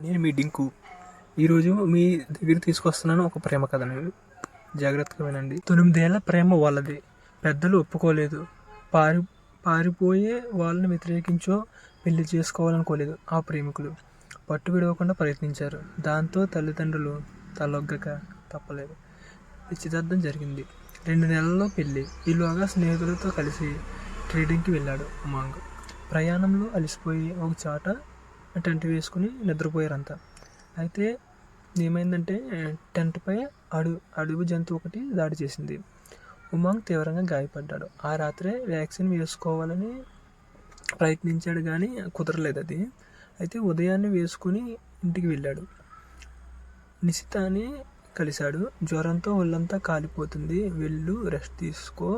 నేను మీ డింకు. ఈరోజు మీ దగ్గర తీసుకొస్తున్నాను ఒక ప్రేమ కథను. జాగ్రత్తగా వినండి. 9 ఏళ్ల ప్రేమ వాళ్ళది. పెద్దలు ఒప్పుకోలేదు. పారిపోయే వాళ్ళని వ్యతిరేకించో పెళ్లి చేసుకోవాలనుకోలేదు ఆ ప్రేమికులు. పట్టు విడవకుండా ప్రయత్నించారు. దాంతో తల్లిదండ్రులు తలొగ్గక తప్పలేదు. నిశ్చితార్థం జరిగింది. 2 నెలల్లో పెళ్లి. ఈలోగా స్నేహితులతో కలిసి ట్రేడింగ్కి వెళ్ళాడు ఉమాంగ్. ప్రయాణంలో అలసిపోయి ఒక చాట టెంట్ వేసుకుని నిద్రపోయారంతా. అయితే ఏమైందంటే టెంట్పై అడవి జంతువు ఒకటి దాడి చేసింది. ఉమాంగ్ తీవ్రంగా గాయపడ్డాడు. ఆ రాత్రే వ్యాక్సిన్ వేసుకోవాలని ప్రయత్నించాడు కానీ కుదరలేదు అది. అయితే ఉదయాన్నే వేసుకుని ఇంటికి వెళ్ళాడు. నిశితాని కలిశాడు. జ్వరంతో ఒళ్ళంతా కాలిపోతుంది, వెళ్ళు రెస్ట్ తీసుకో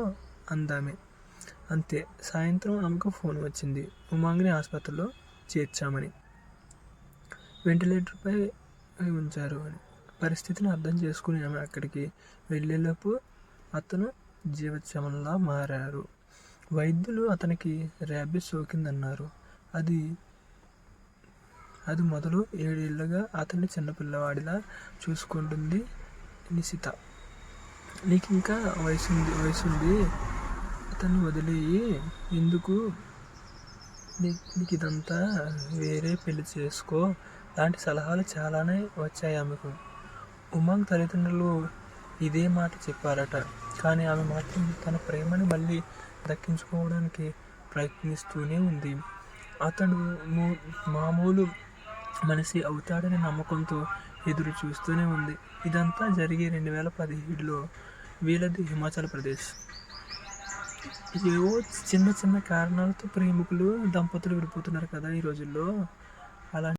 అందామే. అంతే. సాయంత్రం ఆమెకు ఫోన్ వచ్చింది, ఉమాంగ్ని ఆసుపత్రిలో చేర్చామని, వెంటిలేటర్పై ఉంచారు అని. పరిస్థితిని అర్థం చేసుకుని ఆమె అక్కడికి వెళ్ళేలోపు అతను జీవచ్చవంలా మారారు. వైద్యులు అతనికి ర్యాబీస్ సోకిందన్నారు. అది మొదలు 7 ఏళ్లుగా అతన్ని చిన్నపిల్లవాడిలా చూసుకుంటుంది నిశిత. నీకింకా వయసుంది, అతన్ని వదిలేయి, ఎందుకు నీకిదంతా, వేరే పెళ్లి చేసుకో లాంటి సలహాలు చాలానే వచ్చాయి ఆమెకు. ఉమాంగ్ తల్లిదండ్రులు ఇదే మాట చెప్పారట. కానీ ఆమె మాత్రం తన ప్రేమని మళ్ళీ దక్కించుకోవడానికి ప్రయత్నిస్తూనే ఉంది. అతడు మామూలు మనిషి అవుతాడనే నమ్మకంతో ఎదురు చూస్తూనే ఉంది. ఇదంతా జరిగి 2017లో. వీళ్ళది హిమాచల్ ప్రదేశ్. ఏవో చిన్న చిన్న కారణాలతో దంపతులు విడిపోతున్నారు కదా ఈ రోజుల్లో. అలా